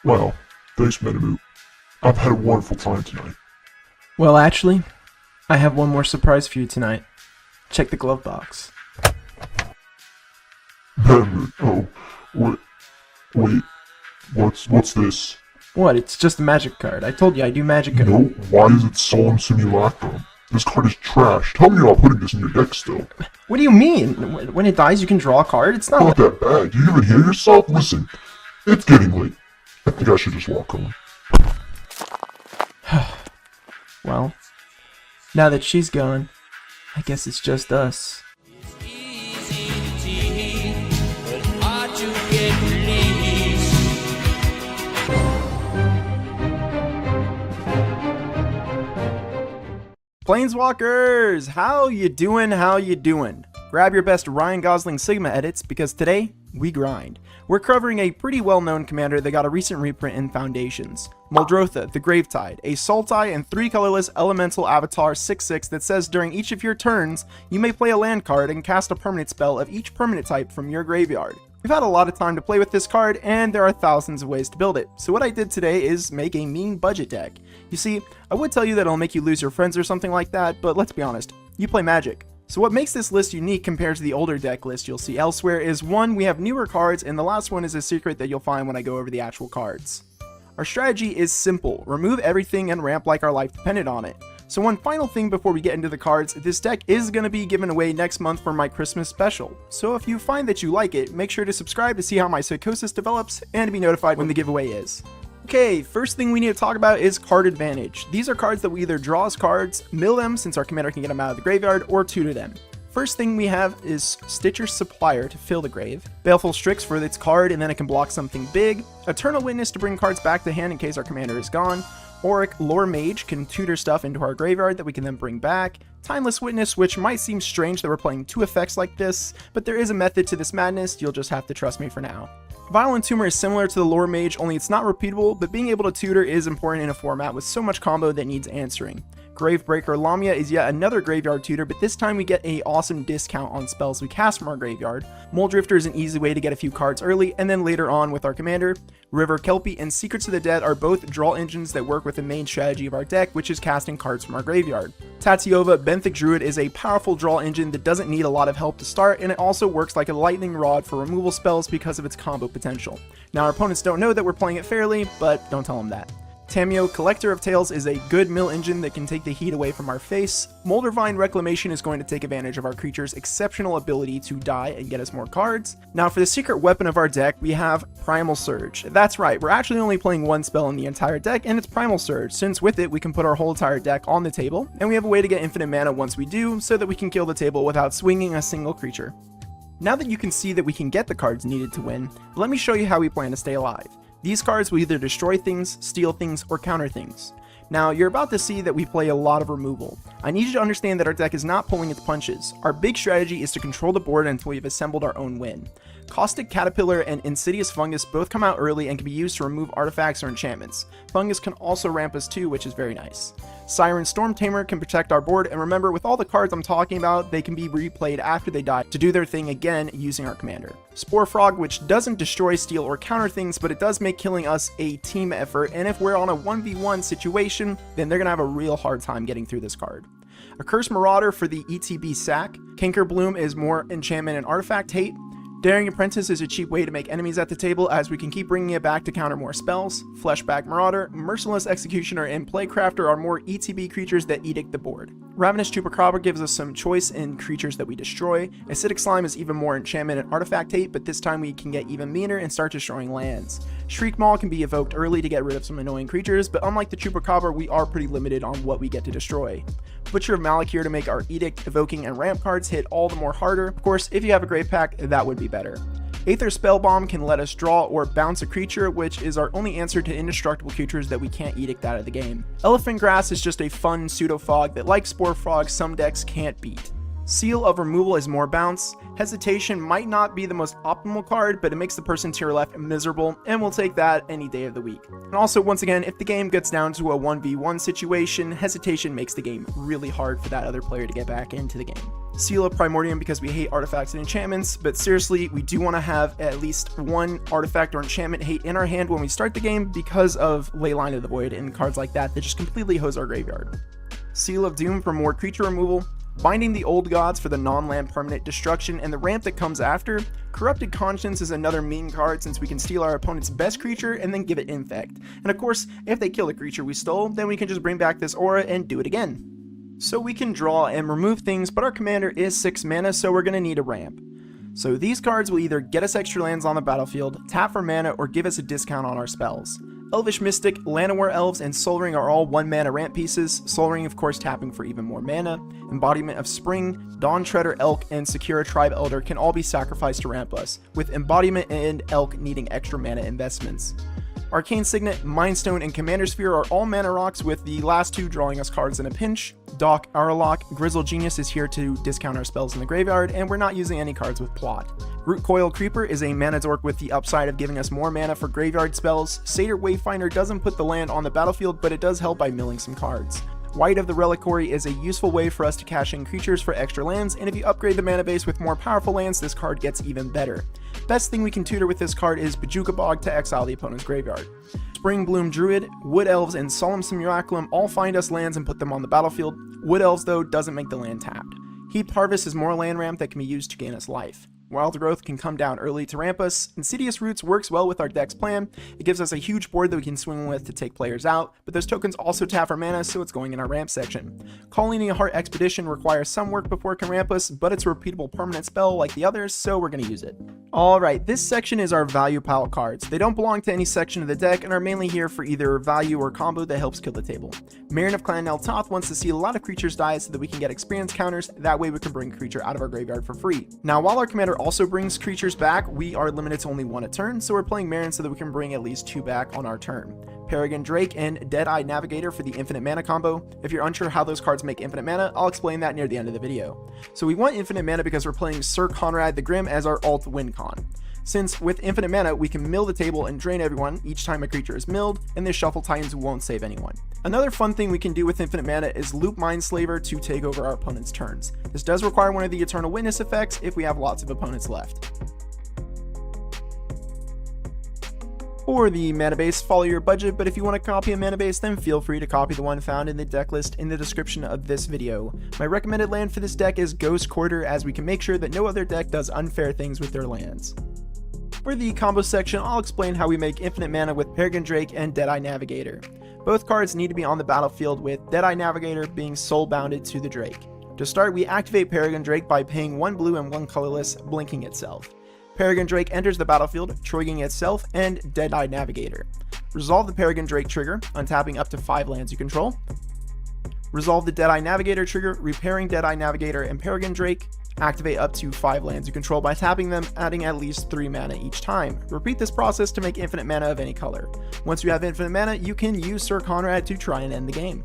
Wow, thanks, Moot. I've had a wonderful time tonight. Well, actually, I have one more surprise for you tonight. Check the glove box. Moot, oh, wait, what's this? What? It's just a magic card. I told you I do magic. No, why is it Solemn Simulacrum? This card is trash. Tell me you're not putting this in your deck still. What do you mean? When it dies, you can draw a card? It's not Not that bad. Do you even hear yourself? Listen, it's getting late. I think I should just walk home. Well, now that she's gone, I guess it's just us. Planeswalkers! How you doing? How you doing? Grab your best Ryan Gosling Sigma edits because today, we grind. We're covering a pretty well-known commander that got a recent reprint in Foundations. Muldrotha, the Gravetide, a Sultai and 3 colorless elemental avatar 6/6 that says during each of your turns, you may play a land card and cast a permanent spell of each permanent type from your graveyard. We've had a lot of time to play with this card, and there are thousands of ways to build it. So what I did today is make a mean budget deck. You see, I would tell you that it'll make you lose your friends or something like that, but let's be honest, you play Magic. So what makes this list unique compared to the older deck list you'll see elsewhere is one, we have newer cards, and the last one is a secret that you'll find when I go over the actual cards. Our strategy is simple, remove everything and ramp like our life depended on it. So one final thing before we get into the cards, this deck is going to be given away next month for my Christmas special. So if you find that you like it, make sure to subscribe to see how my psychosis develops and to be notified when the giveaway is. Okay, first thing we need to talk about is card advantage. These are cards that we either draw as cards, mill them since our commander can get them out of the graveyard, or tutor them. First thing we have is Stitcher's Supplier to fill the grave, Baleful Strix for its card and then it can block something big, Eternal Witness to bring cards back to hand in case our commander is gone, Auric Lore Mage can tutor stuff into our graveyard that we can then bring back, Timeless Witness, which might seem strange that we're playing 2 effects like this, but there is a method to this madness, you'll just have to trust me for now. Violent Tumor is similar to the Lore Mage, only it's not repeatable, but being able to tutor is important in a format with so much combo that needs answering. Gravebreaker Lamia is yet another graveyard tutor, but this time we get a awesome discount on spells we cast from our graveyard. Muldrifter is an easy way to get a few cards early, and then later on with our commander. River Kelpie and Secrets of the Dead are both draw engines that work with the main strategy of our deck, which is casting cards from our graveyard. Tatiova Benthic Druid is a powerful draw engine that doesn't need a lot of help to start, and it also works like a lightning rod for removal spells because of its combo potential. Now our opponents don't know that we're playing it fairly, but don't tell them that. Tamio, Collector of Tales is a good mill engine that can take the heat away from our face. Moldervine Reclamation is going to take advantage of our creature's exceptional ability to die and get us more cards. Now for the secret weapon of our deck, we have Primal Surge. That's right, we're actually only playing one spell in the entire deck, and it's Primal Surge, since with it we can put our whole entire deck on the table, and we have a way to get infinite mana once we do, so that we can kill the table without swinging a single creature. Now that you can see that we can get the cards needed to win, let me show you how we plan to stay alive. These cards will either destroy things, steal things, or counter things. Now, you're about to see that we play a lot of removal. I need you to understand that our deck is not pulling its punches. Our big strategy is to control the board until we've assembled our own win. Caustic Caterpillar and Insidious Fungus both come out early and can be used to remove artifacts or enchantments. Fungus can also ramp us too, which is very nice. Siren Storm Tamer can protect our board, and remember, with all the cards I'm talking about, they can be replayed after they die to do their thing again using our commander. Spore Frog, which doesn't destroy, steal, or counter things, but it does make killing us a team effort, and if we're on a 1v1 situation, then they're gonna have a real hard time getting through this card. Accursed Marauder for the ETB sack. Canker Bloom is more enchantment and artifact hate. Daring Apprentice is a cheap way to make enemies at the table, as we can keep bringing it back to counter more spells. Fleshback Marauder, Merciless Executioner, and Playcrafter are more ETB creatures that edict the board. Ravenous Chupacabra gives us some choice in creatures that we destroy. Acidic Slime is even more enchantment and artifact hate, but this time we can get even meaner and start destroying lands. Shriek Maul can be evoked early to get rid of some annoying creatures, but unlike the Chupacabra, we are pretty limited on what we get to destroy. Butcher of Malakir to make our Edict, Evoking, and Ramp cards hit all the more harder. Of course, if you have a Grave Pack, that would be better. Aether Spellbomb can let us draw or bounce a creature, which is our only answer to indestructible creatures that we can't edict out of the game. Elephant Grass is just a fun pseudo-fog that, like Spore Frog, some decks can't beat. Seal of Removal is more bounce. Hesitation might not be the most optimal card, but it makes the person to your left miserable, and we'll take that any day of the week. And also, once again, if the game gets down to a 1v1 situation, Hesitation makes the game really hard for that other player to get back into the game. Seal of Primordium because we hate artifacts and enchantments, but seriously, we do want to have at least one artifact or enchantment hate in our hand when we start the game because of Leyline of the Void and cards like that that just completely hose our graveyard. Seal of Doom for more creature removal. Binding the Old Gods for the non-land permanent destruction and the ramp that comes after. Corrupted Conscience is another mean card since we can steal our opponent's best creature and then give it infect. And of course, if they kill the creature we stole, then we can just bring back this aura and do it again. So we can draw and remove things, but our commander is 6 mana, so we're going to need a ramp. So these cards will either get us extra lands on the battlefield, tap for mana, or give us a discount on our spells. Elvish Mystic, Llanowar Elves, and Sol Ring are all 1 mana ramp pieces, Sol Ring of course tapping for even more mana. Embodiment of Spring, Dawn Treader Elk, and Secura Tribe Elder can all be sacrificed to ramp us, with Embodiment and Elk needing extra mana investments. Arcane Signet, Mind Stone, and Commander Sphere are all mana rocks, with the last 2 drawing us cards in a pinch. Doc, Arlok, Grizzle Genius is here to discount our spells in the graveyard, and we're not using any cards with plot. Root Coil Creeper is a mana dork with the upside of giving us more mana for graveyard spells. Satyr Wayfinder doesn't put the land on the battlefield, but it does help by milling some cards. White of the Reliquary is a useful way for us to cash in creatures for extra lands, and if you upgrade the mana base with more powerful lands, this card gets even better. Best thing we can tutor with this card is Bojuka Bog to exile the opponent's graveyard. Spring Bloom Druid, Wood Elves, and Solemn Simulacrum all find us lands and put them on the battlefield. Wood Elves, though, doesn't make the land tapped. Heaped Harvest is more land ramp that can be used to gain us life. Wild Growth can come down early to ramp us. Insidious Roots works well with our deck's plan. It gives us a huge board that we can swing with to take players out, but those tokens also tap for mana, so it's going in our ramp section. Colony Heart Expedition requires some work before it can ramp us, but it's a repeatable permanent spell like the others, so we're going to use it. Alright, this section is our value pile cards. They don't belong to any section of the deck and are mainly here for either value or combo that helps kill the table. Marin of Clan Nel Toth wants to see a lot of creatures die so that we can get experience counters, that way we can bring a creature out of our graveyard for free. Now, while our commander also brings creatures back, we are limited to only 1 a turn, so we're playing Marin so that we can bring at least 2 back on our turn. Peregrine Drake and Dead-Eye Navigator for the infinite mana combo. If you're unsure how those cards make infinite mana, I'll explain that near the end of the video. So we want infinite mana because we're playing Sir Conrad the Grim as our alt win con. Since with infinite mana, we can mill the table and drain everyone each time a creature is milled, and this Shuffle Titans won't save anyone. Another fun thing we can do with infinite mana is loop Mindslaver to take over our opponent's turns. This does require one of the Eternal Witness effects if we have lots of opponents left. For the mana base, follow your budget, but if you want to copy a mana base, then feel free to copy the one found in the deck list in the description of this video. My recommended land for this deck is Ghost Quarter, as we can make sure that no other deck does unfair things with their lands. For the combo section, I'll explain how we make infinite mana with Peregrine Drake and Dead-Eye Navigator. Both cards need to be on the battlefield, with Dead-Eye Navigator being soul bounded to the Drake. To start, we activate Peregrine Drake by paying 1 blue and 1 colorless, blinking itself. Peregrine Drake enters the battlefield, triggering itself and Dead-Eye Navigator. Resolve the Peregrine Drake trigger, untapping up to 5 lands you control. Resolve the Dead-Eye Navigator trigger, repairing Dead-Eye Navigator and Peregrine Drake. Activate up to 5 lands you control by tapping them, adding at least 3 mana each time. Repeat this process to make infinite mana of any color. Once you have infinite mana, you can use Sir Conrad to try and end the game.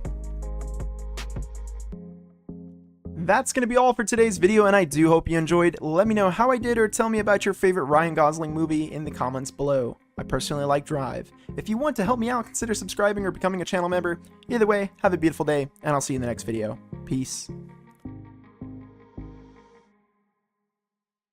That's going to be all for today's video, and I do hope you enjoyed. Let me know how I did, or tell me about your favorite Ryan Gosling movie in the comments below. I personally like Drive. If you want to help me out, consider subscribing or becoming a channel member. Either way, have a beautiful day, and I'll see you in the next video. Peace.